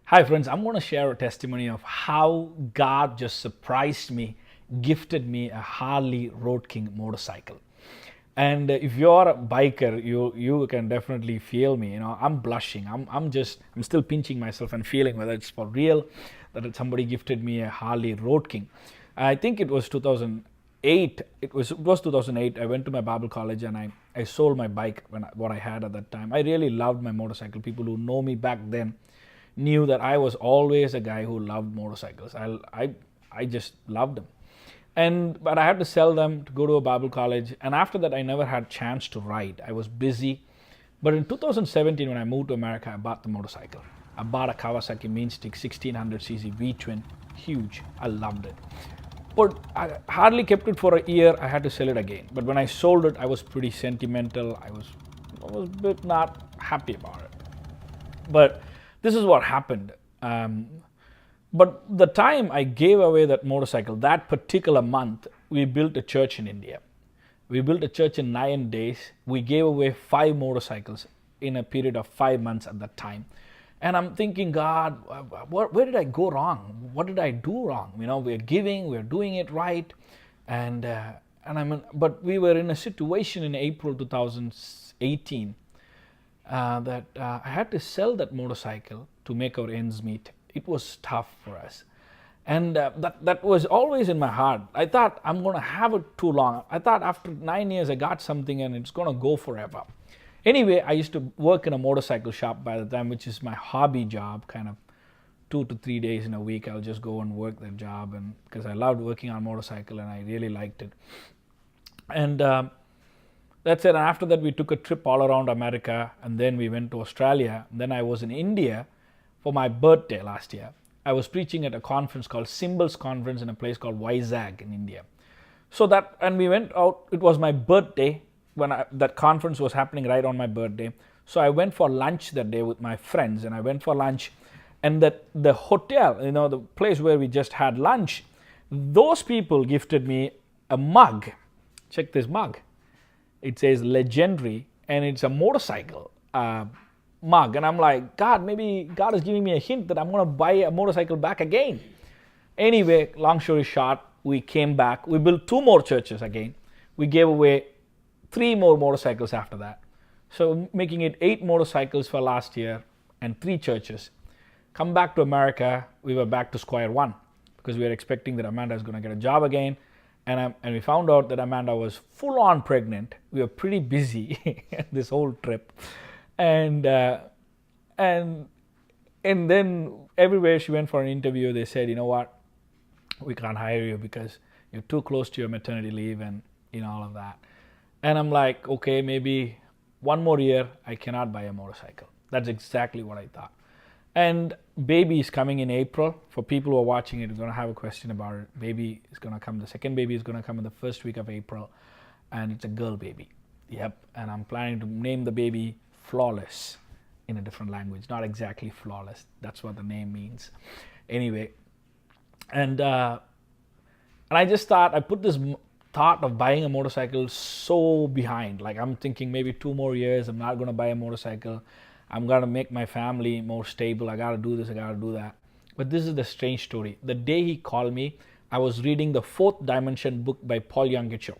Hi, friends. I'm going to share a testimony of how God just surprised me, gifted me a Harley Road King motorcycle. And if you're a biker, you can definitely feel me. I'm blushing. I'm still pinching myself and feeling whether it's for real that somebody gifted me a Harley Road King. I think it was 2008. It was 2008. I went to my Bible college and I sold my bike what I had at that time. I really loved my motorcycle. People who know me back then knew that I was always a guy who loved motorcycles. I just loved them. But I had to sell them to go to a Bible college, and after that I never had chance to ride. I was busy. But in 2017, when I moved to America, I bought the motorcycle. I bought a Kawasaki Mainstick 1600cc V-twin, huge. I loved it. But I hardly kept it for a year. I had to sell it again. But when I sold it, I was pretty sentimental. I was a bit not happy about it. But this is what happened. But the time I gave away that motorcycle, that particular month, we built a church in India. We built a church in 9 days. We gave away 5 motorcycles in a period of 5 months at that time. And I'm thinking, God, where did I go wrong? What did I do wrong? We're giving, we're doing it right. But we were in a situation in April 2018 that I had to sell that motorcycle to make our ends meet. It was tough for us. And that was always in my heart. I thought I'm going to have it too long. I thought after 9 years I got something and it's going to go forever. Anyway, I used to work in a motorcycle shop by the time, which is my hobby job, kind of 2 to 3 days in a week. I'll just go and work that job, and because I loved working on motorcycle and I really liked it. And that's it. And after that, we took a trip all around America, and then we went to Australia. And then I was in India for my birthday last year. I was preaching at a conference called Symbols Conference in a place called Vizag in India. And we went out. It was my birthday that conference was happening right on my birthday. So I went for lunch that day with my friends, and I went for lunch. And the hotel, the place where we just had lunch, those people gifted me a mug. Check this mug. It says legendary, and it's a motorcycle mug. And I'm like, God, maybe God is giving me a hint that I'm going to buy a motorcycle back again. Anyway, long story short, we came back. We built 2 more churches again. We gave away 3 more motorcycles after that. So making it 8 motorcycles for last year and 3 churches. Come back to America, we were back to square one because we were expecting that Amanda is going to get a job again. And we found out that Amanda was full on pregnant. We were pretty busy this whole trip. And then everywhere she went for an interview, they said, you know what, we can't hire you because you're too close to your maternity leave and all of that. And I'm like, okay, maybe 1 more year, I cannot buy a motorcycle. That's exactly what I thought. And baby is coming in April. For people who are watching it, are going to have a question about it. Baby is going to come. The second baby is going to come in the first week of April. And it's a girl baby. Yep. And I'm planning to name the baby Flawless in a different language. Not exactly flawless. That's what the name means. Anyway. And I just thought, I put this thought of buying a motorcycle so behind. Like I'm thinking maybe 2 more years, I'm not going to buy a motorcycle. I'm going to make my family more stable. I got to do this, I got to do that. But this is the strange story. The day he called me, I was reading the 4th Dimension book by Paul Yonggi.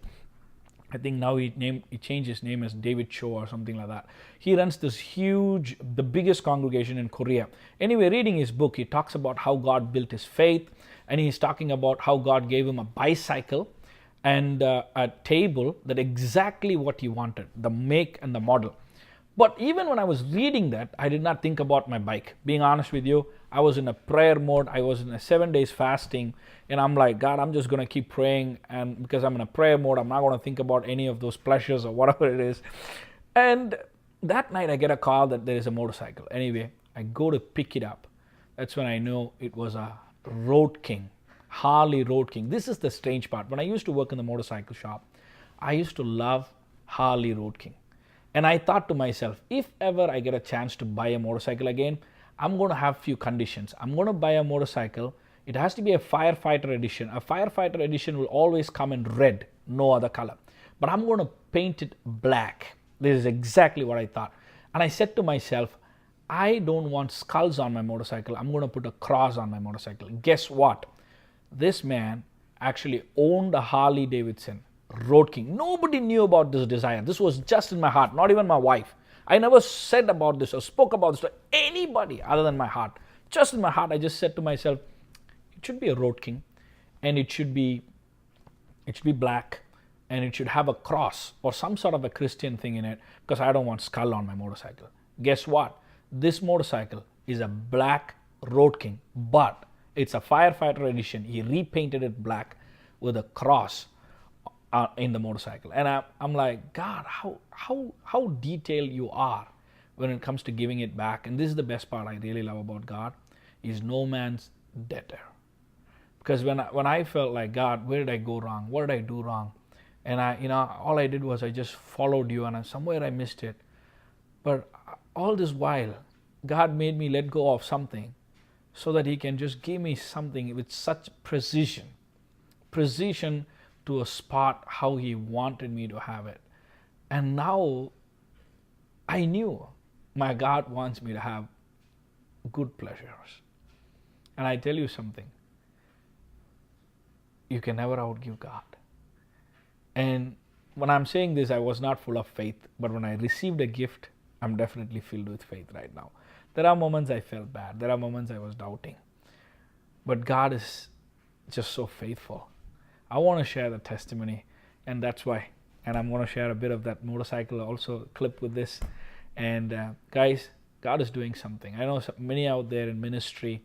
I think now he changed his name as David Cho or something like that. He runs this the biggest congregation in Korea. Anyway, reading his book, he talks about how God built his faith, and he's talking about how God gave him a bicycle and a table that exactly what he wanted, the make and the model. But even when I was reading that, I did not think about my bike. Being honest with you, I was in a prayer mode. I was in a 7 days fasting. And I'm like, God, I'm just going to keep praying. And because I'm in a prayer mode, I'm not going to think about any of those pleasures or whatever it is. And that night I get a call that there is a motorcycle. Anyway, I go to pick it up. That's when I know it was a Road King, Harley Road King. This is the strange part. When I used to work in the motorcycle shop, I used to love Harley Road King. And I thought to myself, if ever I get a chance to buy a motorcycle again, I'm going to have few conditions. I'm going to buy a motorcycle. It has to be a firefighter edition. A firefighter edition will always come in red, no other color. But I'm going to paint it black. This is exactly what I thought. And I said to myself, I don't want skulls on my motorcycle. I'm going to put a cross on my motorcycle. Guess what? This man actually owned a Harley Davidson Road King. Nobody knew about this desire. This was just in my heart, not even my wife. I never said about this or spoke about this to anybody other than my heart. Just in my heart, I just said to myself, it should be a Road King, and it should be black, and it should have a cross or some sort of a Christian thing in it, because I don't want skull on my motorcycle. Guess what? This motorcycle is a black Road King, but it's a firefighter edition. He repainted it black with a cross in the motorcycle. And I'm like, God, how detailed you are when it comes to giving it back. And this is the best part I really love about God, is no man's debtor. Because when I felt like, God, where did I go wrong? What did I do wrong? And all I did was I just followed you, and somewhere I missed it. But all this while, God made me let go of something so that He can just give me something with such precision to a spot how He wanted me to have it. And now I knew my God wants me to have good pleasures. And I tell you something, you can never outgive God. And when I'm saying this, I was not full of faith, but when I received a gift, I'm definitely filled with faith right now. There are moments I felt bad. There are moments I was doubting. But God is just so faithful. I want to share the testimony, and that's why. And I'm going to share a bit of that motorcycle also clip with this. And guys, God is doing something. I know many out there in ministry,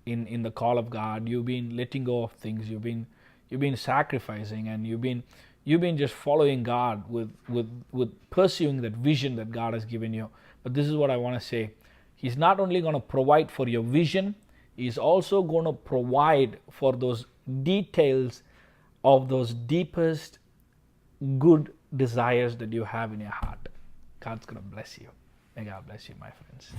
in the call of God, you've been letting go of things. You've been sacrificing, and you've been just following God with pursuing that vision that God has given you. But this is what I want to say. He's not only going to provide for your vision, He's also going to provide for those details of those deepest good desires that you have in your heart. God's going to bless you. May God bless you, my friends.